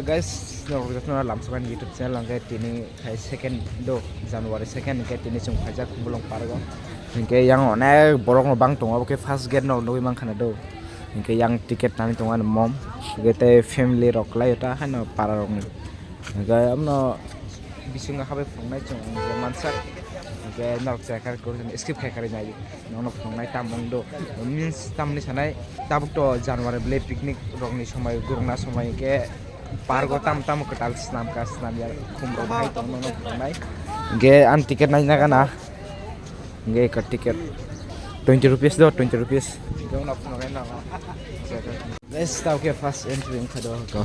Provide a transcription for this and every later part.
Guys, no lamsakan YouTube channel langke tini kai second do January 2nd ke tini sung khajak bulong pargo. Hingke yang onek borok no bang tongo ke first gate no nui mang khana do. Hingke yang tiket nani tongan mom. Gete family rok lai ta hano pararong ni. Hingke amno bisunga habe fongnai chong je mansak. Hingke norok jakar ko skip khai kari nai. Nono fongnai tamong do. Means tamni sanai tabuk to January ble picnic rok ni somai gurungna somai ke pargo tam ketal senam ya kumro bhai tong nono nai ge an tiket nai na ge ka tiket 20 rupees do 20 rupees ge na phno na let's tau ke fast entry khado ko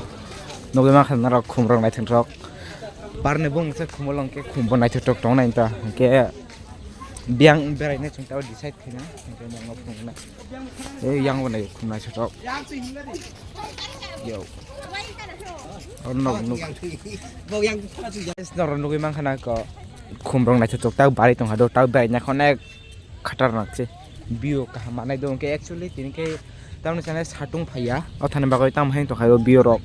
no ge ma khan na kumro nai thang rok parne bung se khumolong ke khumbo nai thok tong nai ta ge biang berai ne chung tau decide khina ge na ngop na e yang bonai khumna thok yo no yang nor nugi mang khana ko khumrong nai thok tau bari tong hado tau bai na khone khatar nak che bio ka manai dong ke actually tin ke tamne chane satung phaya o thane bagoi tam hain to khairo bio rok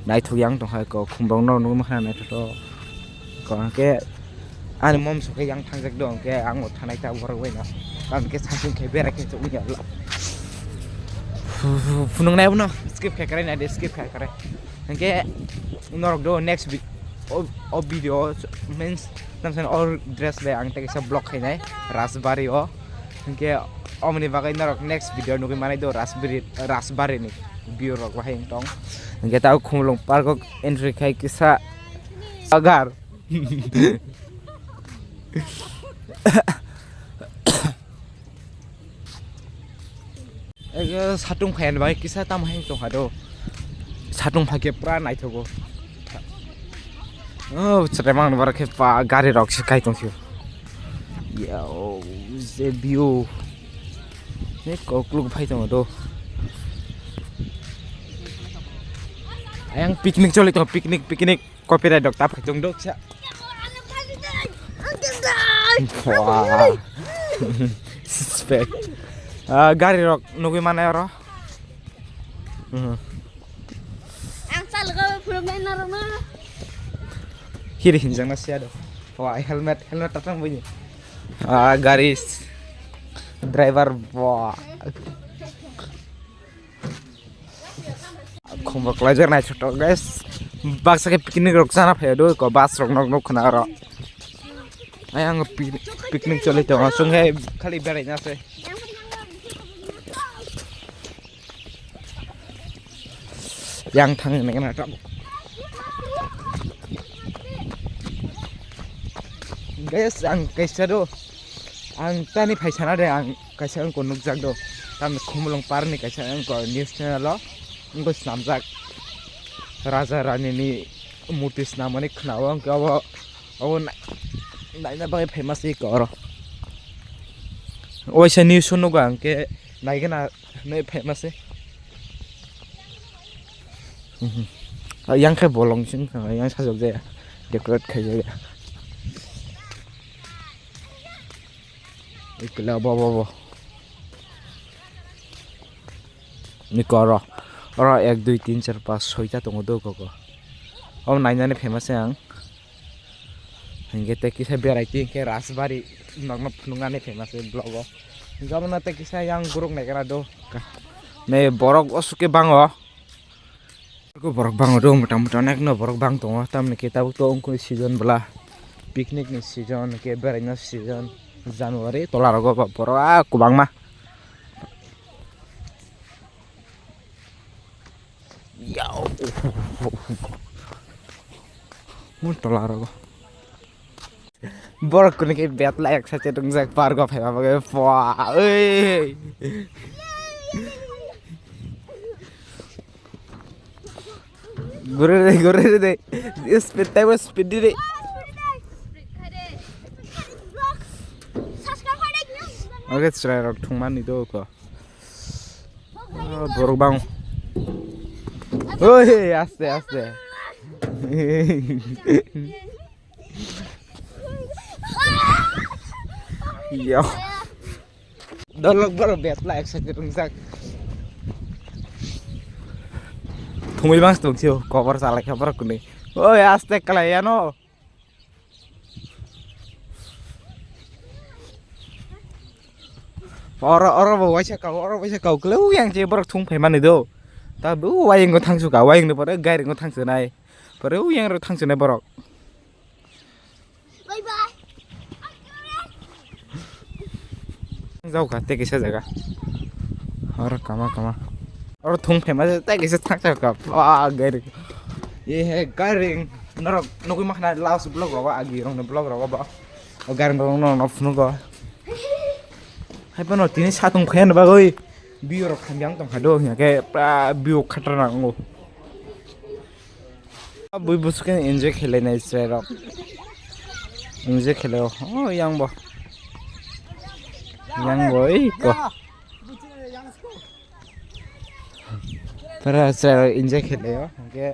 nai thuk yang tong khai ko khumrong no nugi mang khana nai thok ko ke an mom so ke yang thangjak dong ke ang o thanai ta war wei na kan ke satung ke bera ke chuk ya lo funung nai no skip khai kare na skip khai kare ke norok do next video means namsen all dress be ang tege sa block khainai raspberry o ke omni bagai norok next video nugi manai do raspberry ni bio rok bahing tong ke tau khumlong park entry khai kisa agar satung phayan bai kisa tam haing tong hado satung phake pra nai thogo oh tremang bar ke pa gari rok se kai tong thio yo ze view ne kokluk phai tong do ayang picnic choli to picnic copyright dok tap tong dok sa wah spek gari rok nugi mana ro Kiri hinjang nasi ada. Wah helmet tatang bunyi. Garis driver wah. Kumbak lajar naik coto guys. Baksa ke piknik rok sana payah do ko bas rok nok kena ro. Ayang piknik coli to langsung he kali berai nase. Yang thang ini kena tok. Guys ang kaisa do ang tani phaisana de ang kaisa ang ko nukjak do tam khumlong par ni kaisa ang ko news channel lo ngo snamjak raja rani ni murti snamani khnaw ang ko aw naina bai famous e ko ro oisa news sunu ga ang ke naigena ne famous e yang khe bolong sing yang sajok je decorate khai je ikla bo nikoro ora 1 2 3 4 5 6 ta tongo do ko om nainane famous ang hingete kisa variety ke raspberry nogno phunungane famous blog gamna te kisa yang guruk nekara do ne borok osuke bango ko borok bango do motamota nek no borok bang tongo tamne kita to ongko season bla picnic ni season ke berai season January tolar go poro kubang mah yau mun tolar go borok kuni ke bet layak sache tung jak par go phai ba ge fa ei gore de speed de oke cerai rok thungman ni do ko borok bang oi aste yo dolok bor bet la excited rungsak thungui bang tung chiu cover salai khabar kuni oi aste kala ya no oro bo waisa kau klau yang je borok thung phai mani do ta bu wayeng go thangsu ka wayeng no pore gairi go thangsu nai pore yang ro thangsu nai borok bye bye जाऊ का ते कैसे जगह और कमा और थुंग famous ते कैसे थक का आ गरी ये है गारिंग नरक नकुई मखना लाउस ब्लॉग रवा आगी रंग ब्लॉग रवा बा और गारिंग रंग न फुनु को हाय पनो तिनी सातुं फेन बा गई बियो र खामयां तम खादो या के प्रा बियो खतरा नांगो अब बुई बुसके एन्जॉय खेले नै स्ट्रे रक एन्जॉय खेले हो yang bo yang boy ko para saya enjoy khele yo ke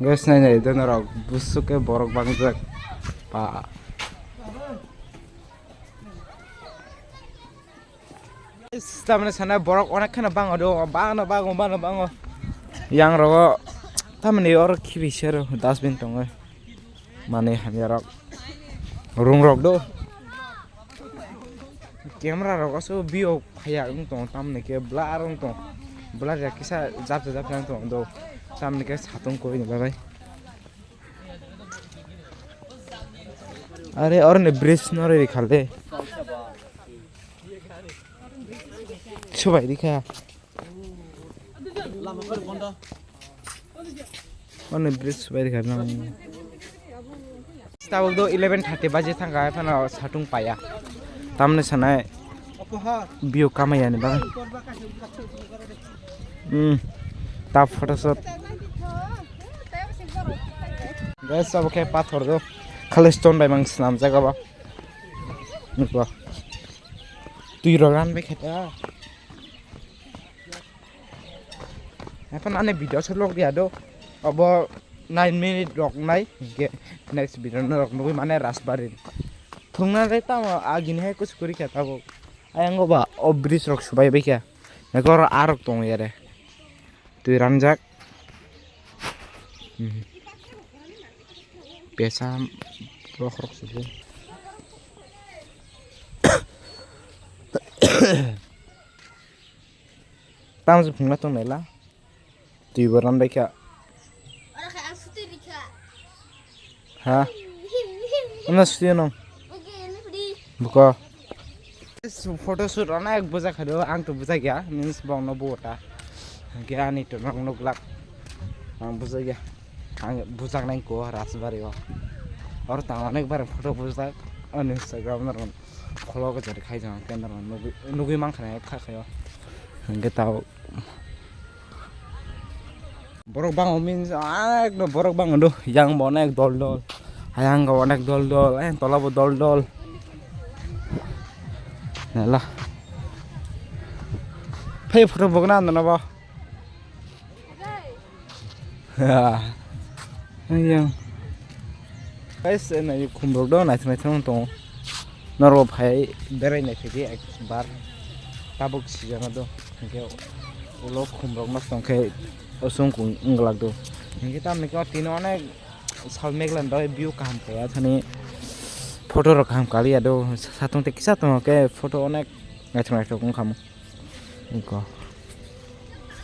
guys nai itu norok busuk ke borok bangjak pa tamne sana borok onek khana bang ado bang yang rogo tamne or khibisher dustbin tongo mane hamyarok rung rok do camera rok aso bio phaya tong tamne ke blur tong blur ya kisa jap tong do tamne ke satung koi ne bai अरे और ने bridge नरे दिखा दे सुबाई दिखा और ने bridge सुबाई दिखा ना स्टाव दो 11:30 बजे थांगा फना साटुं पाया तामने सनाय बियो कामाया ने बाय ता फोटोशॉट गाइस सब के पाथर दो खाली स्टोन बाय मांग स्नाम जागा बा नुको तुई रगान बे खेता अपन आने वीडियो से लोग दिया दो अब 9 मिनट रक नाय के नेक्स्ट वीडियो न रक नुई माने रासबारी थुंगना रेता आगिन है कुछ करी खेता बो आयांगो बा ओ ब्रिज रक सुबाय बे क्या नगर आरक दं यारे तुई रानजाक Biasa rock sih. Tang sih pungut tuh nela. Tiburan baik ya. orang kayak suti dika Hah? Mana suti nong? oke ini beli Buka. Foto shoot orang ek buza kado, ang tuh buza ya, means bang no bota. Kira nih tuh nong nuglak, ang buza ya. ang busak nang ko rasbari wa और ता अनेक बार photo बुझा अन Instagram न run follow को जरे खाइ जाम केन run नुगुइ मां खाने खाखायो हंगे ताव borok bang min ak no borok bang ndo yang bonek dol hayang go onek dol tola bo dol nela phai photo bogna na ba yang guys này khum rok do nai thong tong noro phai berai nai phidi ekbar tabuk sijana do ke ulo khum rok mas tong ke osung kung nglak do ngi tam ne ko tino ne sal meglan do view kam ke athani photo rok kam kali ado satung te kisa tong ke photo onek nai thong kung kam ko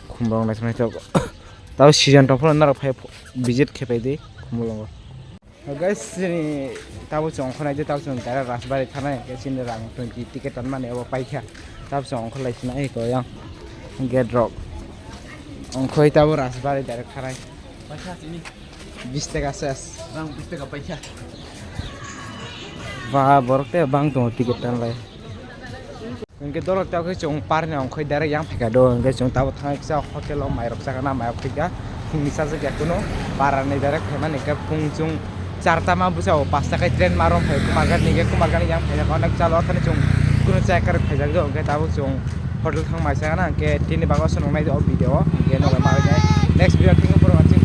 khum rok nai thong tao season to phone naro phai visit khepai de khumulongo guys ni tabo chong khonai je tabo chong dara rasbari thanai ke sin rang 20 ticket tan mane abo paikha tabo chong kholai sina ei ko yang get drop ong khoi tabo rasbari dara kharai paikha sini 20 taka ses rang 20 taka paikha ba borokte bang to ticket tan lai Engke dolok tau ke chong par ne ong khoi dara yang pheka do engke chong tabo thang sa hotel o mai rok saka na mai phika phungni sa je kuno para ne dara khema ne ka phung chung 4 ta ma busao 5 ta kai train marom phai kumargan ni ke kumargan yang phai ka onek chalo thane chung kuno check kar phai jak do engke tabo chung hotel thang mai sa na ke tini bago sonong nai do video engke no ma next video thing por watching